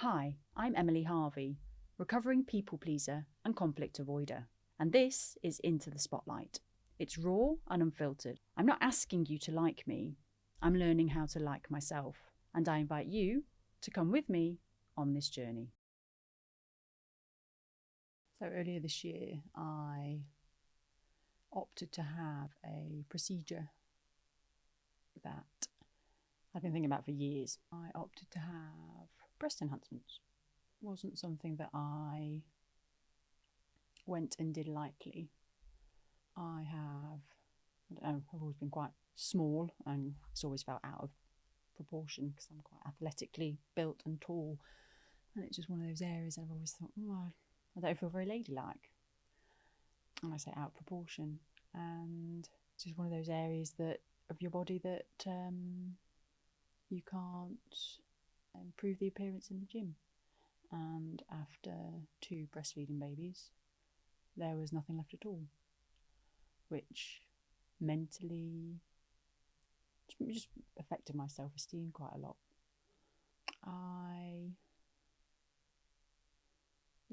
Hi, I'm Emily Harvey, recovering people pleaser and conflict avoider, and this is Into the Spotlight. It's raw and unfiltered. I'm not asking you to like me, I'm learning how to like myself, and I invite you to come with me on this journey. So earlier this year, I opted to have a procedure that I've been thinking about for years. I opted to have breast enhancements. It wasn't something that I went and did lightly. I've always been quite small and it's always felt out of proportion because I'm quite athletically built and tall. And it's just one of those areas I've always thought, I don't feel very ladylike. And I say out of proportion. And it's just one of those areas of your body that you can't improve the appearance in the gym. And after 2 breastfeeding babies, there was nothing left at all, which mentally just affected my self-esteem quite a lot.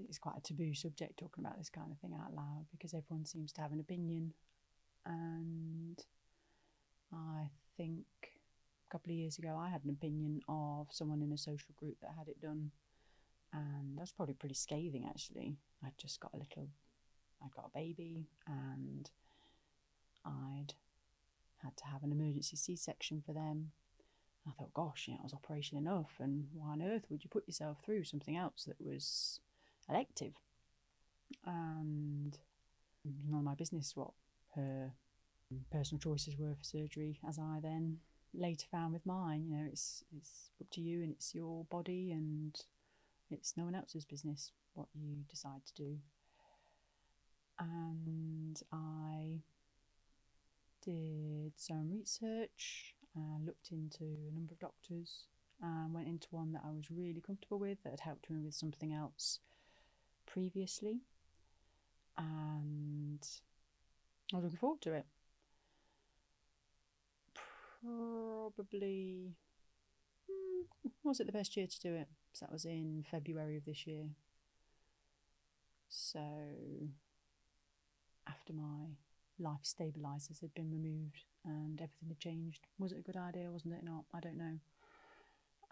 It's quite a taboo subject talking about this kind of thing out loud because everyone seems to have an opinion, and I think a couple of years ago I had an opinion of someone in a social group that had it done, and that was probably pretty scathing actually. I'd got a baby and I'd had to have an emergency C-section for them. I thought, gosh, it was operation enough, and why on earth would you put yourself through something else that was elective? And none of my business what her personal choices were for surgery, as I then later found with mine. It's up to you, and it's your body, and it's no one else's business what you decide to do. And I did some research and looked into a number of doctors and went into one that I was really comfortable with, that had helped me with something else previously, and I was looking forward to it. Probably was it the best year to do it? So that was in February of this year. So after my life stabilisers had been removed and everything had changed. Was it a good idea? Wasn't it not? I don't know.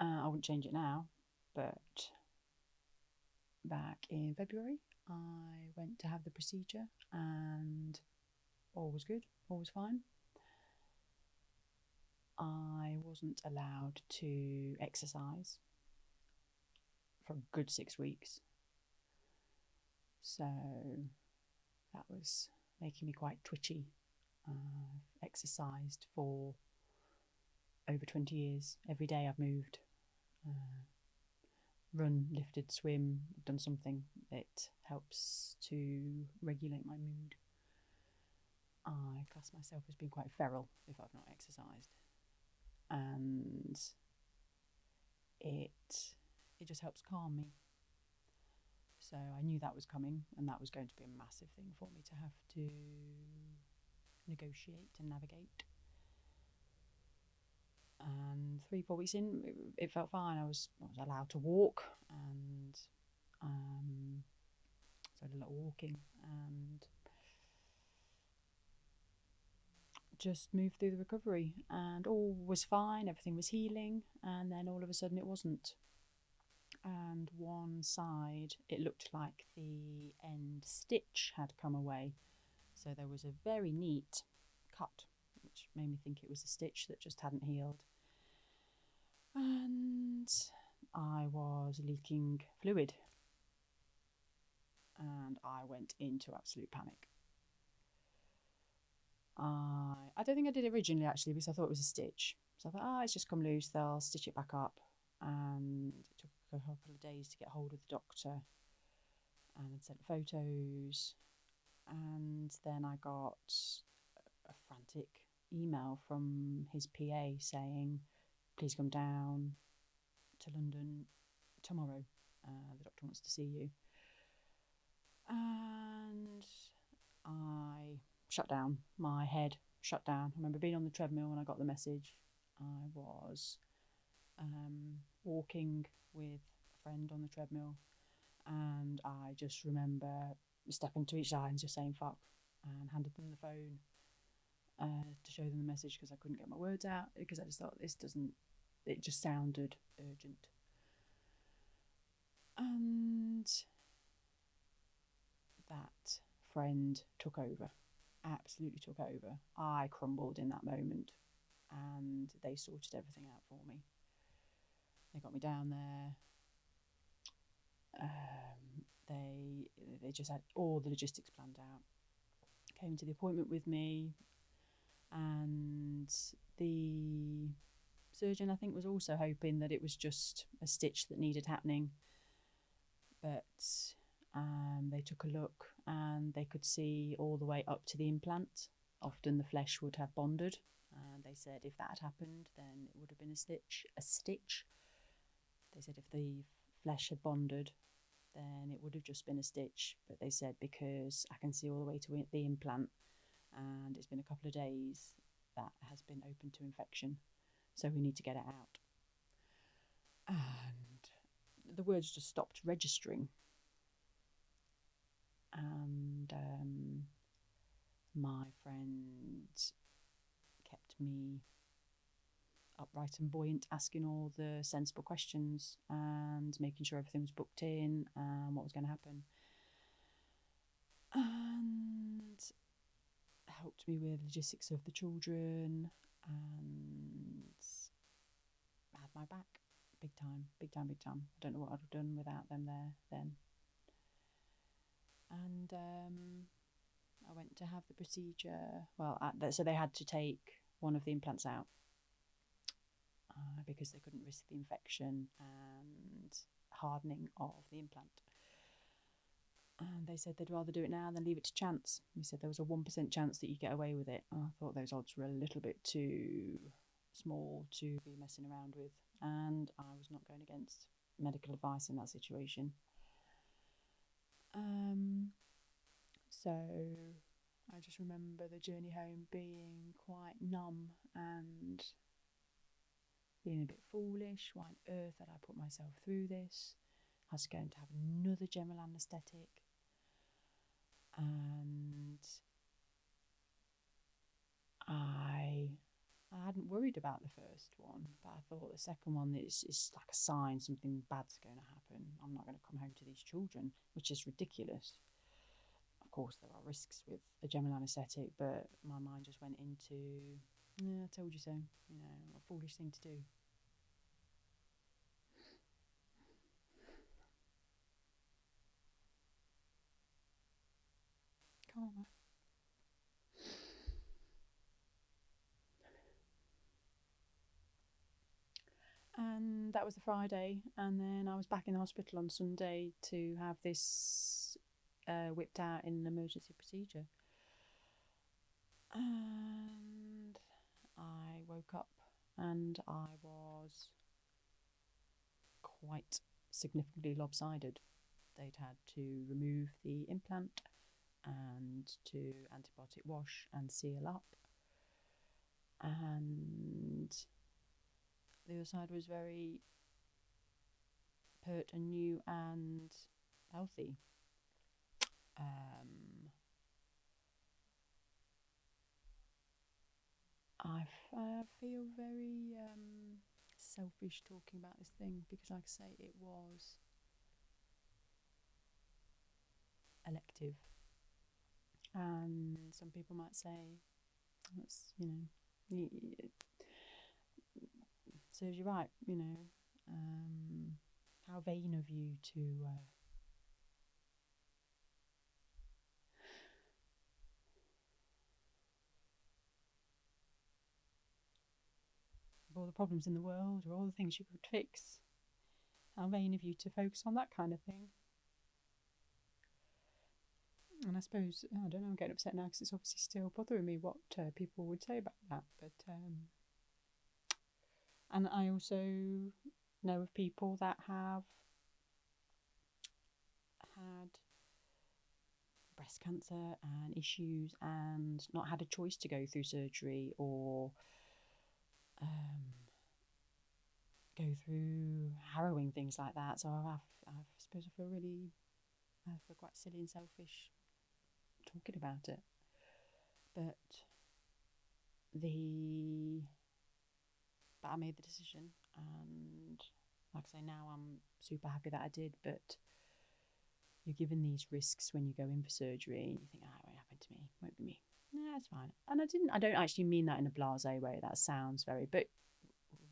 I wouldn't change it now, but back in February I went to have the procedure and all was good, all was fine. I wasn't allowed to exercise for a good 6 weeks, so that was making me quite twitchy. I've exercised for over 20 years. Every day I've moved, run, lifted, swim, done something. It helps to regulate my mood. I class myself as being quite feral if I've not exercised, and it just helps calm me. So I knew that was coming, and that was going to be a massive thing for me to have to negotiate and navigate. And 3-4 weeks in, it felt fine. I was allowed to walk, and so I did a lot of walking and just moved through the recovery, and all was fine, everything was healing, and then all of a sudden it wasn't. And one side, it looked like the end stitch had come away, so there was a very neat cut, which made me think it was a stitch that just hadn't healed. And I was leaking fluid, and I went into absolute panic. I don't think I did originally actually, because I thought it was a stitch. So I thought, it's just come loose, they'll stitch it back up. And it took a couple of days to get hold of the doctor, and I sent photos. And then I got a frantic email from his PA saying, please come down to London tomorrow. The doctor wants to see you. And I shut down. My head shut down. I remember being on the treadmill when I got the message. I was walking with friend on the treadmill, and I just remember stepping to each side and just saying fuck, and handed them the phone to show them the message because I couldn't get my words out, because I just thought it just sounded urgent. And that friend took over, absolutely took over. I crumbled in that moment, and they sorted everything out for me. They got me down there. They just had all the logistics planned out. Came to the appointment with me, and the surgeon, I think, was also hoping that it was just a stitch that needed happening. But they took a look and they could see all the way up to the implant. Often the flesh would have bonded, and they said if that had happened, then it would have been a stitch. They said if the flesh had bonded, then it would have just been a stitch. But they said because I can see all the way to the implant, and it's been a couple of days, that has been open to infection, so we need to get it out. And the words just stopped registering. And my friend kept me upright and buoyant, asking all the sensible questions and making sure everything was booked in and what was going to happen, and helped me with logistics of the children, and had my back big time. I don't know what I'd have done without them there then. And I went to have the procedure. So they had to take one of the implants out because they couldn't risk the infection and hardening of the implant. And they said they'd rather do it now than leave it to chance. They said there was a 1% chance that you get away with it. I thought those odds were a little bit too small to be messing around with, and I was not going against medical advice in that situation. So I just remember the journey home being quite numb and being a bit foolish. Why on earth had I put myself through this? I was going to have another general anaesthetic, and I hadn't worried about the first one, but I thought the second one is like a sign something bad's going to happen. I'm not going to come home to these children, which is ridiculous. Of course, there are risks with a general anaesthetic, but my mind just went into, I told you so, a foolish thing to do. Karma. And that was the Friday, and then I was back in the hospital on Sunday to have this whipped out in an emergency procedure. And I woke up and I was quite significantly lopsided. They'd had to remove the implant and to antibiotic wash and seal up, and the other side was very pert and new and healthy. I feel very selfish talking about this thing because, like I say, it was elective, and some people might say that's serves you right. How vain of you to of all the problems in the world or all the things you could fix, how vain of you to focus on that kind of thing. And I suppose, I don't know, I'm getting upset now because it's obviously still bothering me what people would say about that. But and I also know of people that have had breast cancer and issues and not had a choice to go through surgery or go through harrowing things like that. So I suppose I feel quite silly and selfish talking about it. But I made the decision, and like I say, now I'm super happy that I did. But you're given these risks when you go in for surgery, and you think, it won't happen to me, won't be me. Yeah, it's fine. And I don't actually mean that in a blasé way. That sounds very, but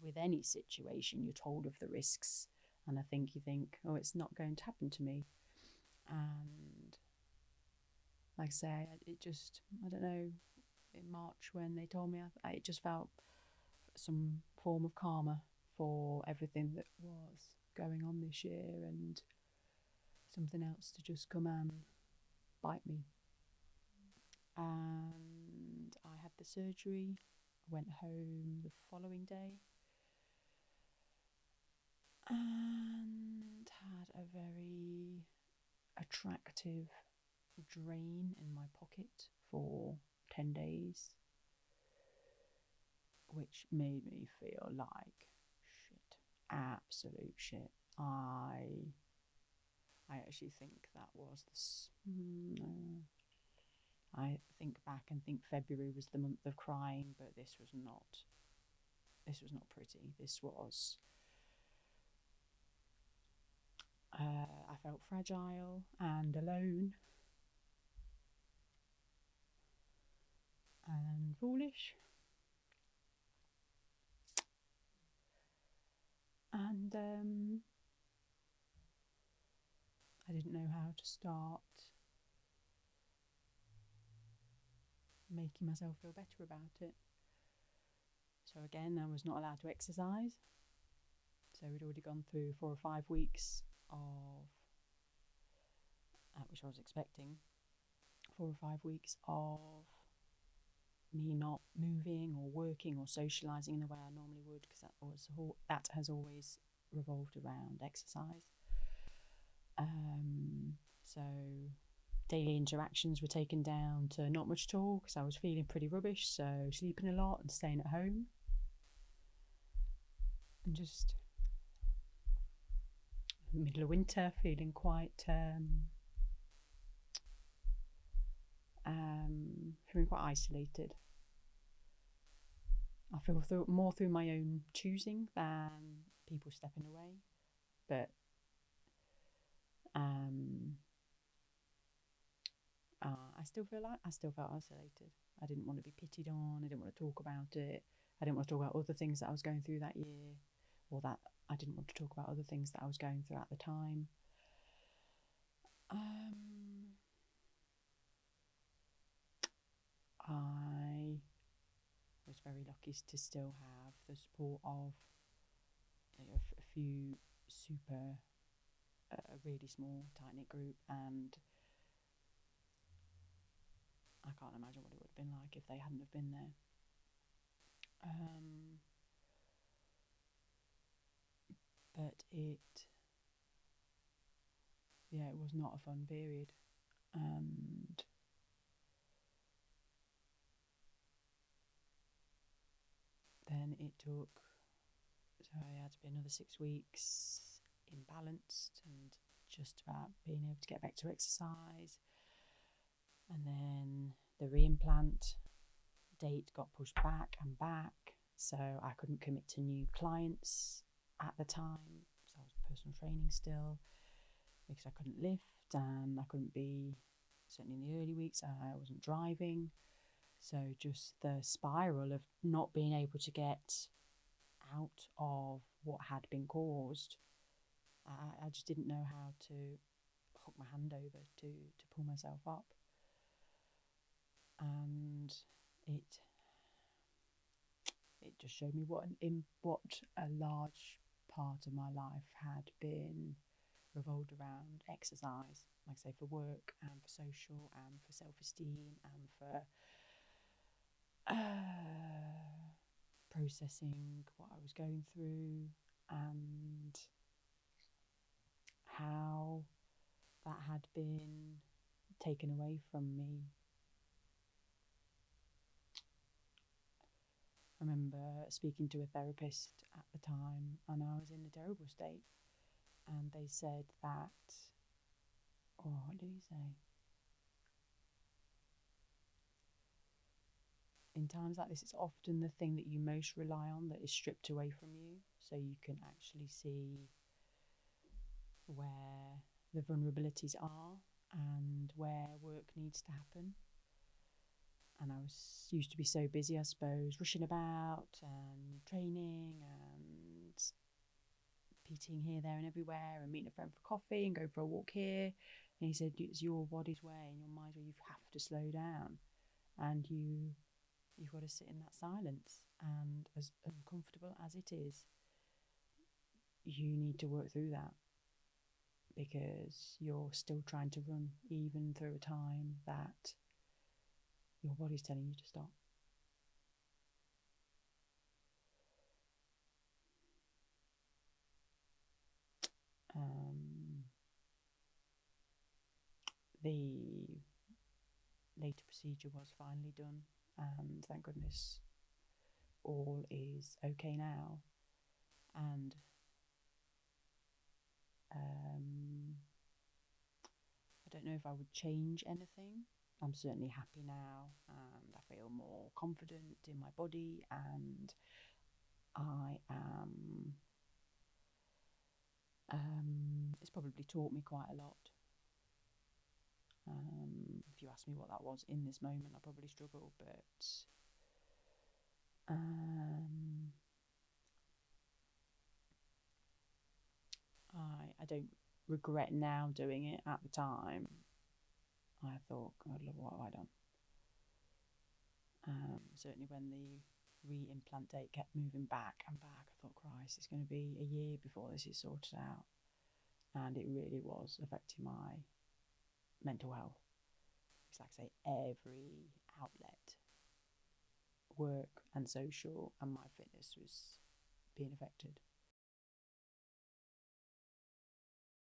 with any situation, you're told of the risks, and I think you think, oh, it's not going to happen to me. And like I say, it just, I don't know, in March when they told me, it just felt some form of karma for everything that was going on this year, and something else to just come and bite me. And I had the surgery. I went home the following day and had a very attractive drain in my pocket for 10 days, which made me feel like shit, absolute shit. I actually think that was I think back and think February was the month of crying, but this was not pretty. This was I felt fragile and alone and foolish, and I didn't know how to start making myself feel better about it. So again, I was not allowed to exercise. So we'd already gone through 4 or 5 weeks of, which I was expecting, 4 or 5 weeks of me not moving or working or socialising in the way I normally would, because that has always revolved around exercise. So daily interactions were taken down to not much at all, because I was feeling pretty rubbish. So sleeping a lot and staying at home, and just in the middle of winter feeling quite isolated. I feel more through my own choosing than people stepping away, but I still felt isolated. I didn't want to be pitied on. I didn't want to talk about it. I didn't want to talk about other things that I was going through that year, or that I didn't want to talk about other things that I was going through at the time. I was very lucky to still have the support of a few a really small, tight-knit group, and I can't imagine what it would have been like if they hadn't have been there. But it was not a fun period, and then it took, so I had to be another 6 weeks imbalanced and just about being able to get back to exercise. And then the reimplant date got pushed back and back, so I couldn't commit to new clients at the time. So I was personal training still, because I couldn't lift, and I couldn't be, certainly in the early weeks, I wasn't driving. So just the spiral of not being able to get out of what had been caused, I just didn't know how to hook my hand over to pull myself up. And it just showed me what a large part of my life had been revolved around exercise, like I say, for work and for social and for self-esteem and for processing what I was going through, and how that had been taken away from me. remember speaking to a therapist at the time, and I was in a terrible state, and they said that, oh, what did he say? In times like this, it's often the thing that you most rely on that is stripped away from you, so you can actually see where the vulnerabilities are and where work needs to happen. And I used to be so busy, I suppose, rushing about and training and PTing here, there, and everywhere, and meeting a friend for coffee and going for a walk here. And he said, it's your body's way and your mind's way. You have to slow down, and you've got to sit in that silence. And as uncomfortable as it is, you need to work through that, because you're still trying to run, even through a time that your body's telling you to stop. The later procedure was finally done, and thank goodness all is okay now. And I don't know if I would change anything. I'm certainly happy now, and I feel more confident in my body, and I am it's probably taught me quite a lot. If you ask me what that was in this moment, I probably struggle, but I don't regret now doing it. At the time, I thought, God, look, what have I done? Certainly when the re-implant date kept moving back and back, I thought, Christ, it's going to be a year before this is sorted out. And it really was affecting my mental health. It's like I say, every outlet, work and social, and my fitness was being affected.